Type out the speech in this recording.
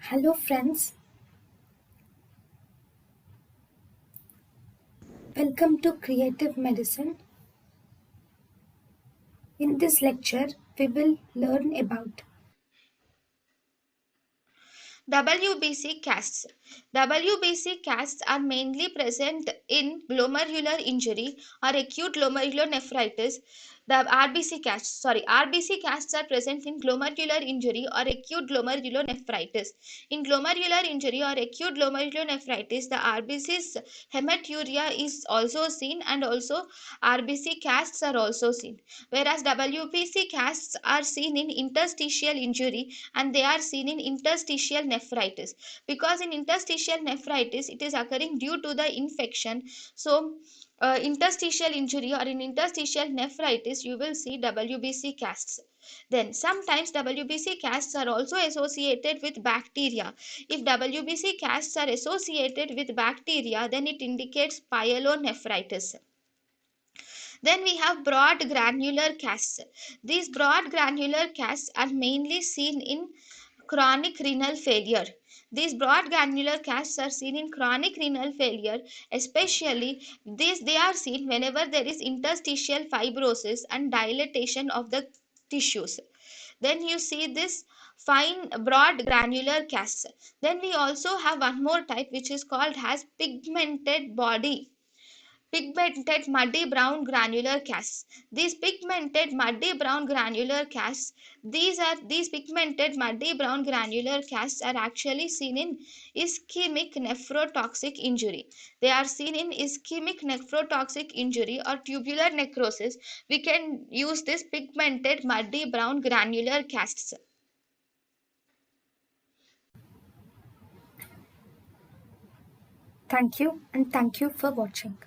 Hello, friends. Welcome to Creative Medicine. In this lecture, we will learn about WBC casts. WBC casts are mainly present in glomerular injury or acute glomerulonephritis. RBC casts are present in glomerular injury or acute glomerulonephritis. In glomerular injury or acute glomerulonephritis, the RBC's hematuria is also seen, and also RBC casts are also seen. Whereas WBC casts are seen in interstitial injury, and they are seen in interstitial nephritis, because in interstitial nephritis it is occurring due to the infection. So interstitial injury or in interstitial nephritis you will see WBC casts. Then sometimes WBC casts are also associated with bacteria. If WBC casts are associated with bacteria, then it indicates pyelonephritis. Then we have broad granular casts. These broad granular casts are mainly seen in chronic renal failure. These broad granular casts are seen in chronic renal failure, especially they are seen whenever there is interstitial fibrosis and dilatation of the tissues. Then you see this fine broad granular casts. Then we also have one more type which is called as pigmented muddy brown granular casts. These pigmented muddy brown granular casts, these pigmented muddy brown granular casts are actually seen in ischemic nephrotoxic injury. They are seen in ischemic nephrotoxic injury or tubular necrosis. We can use this pigmented muddy brown granular casts. thank you and thank you for watching.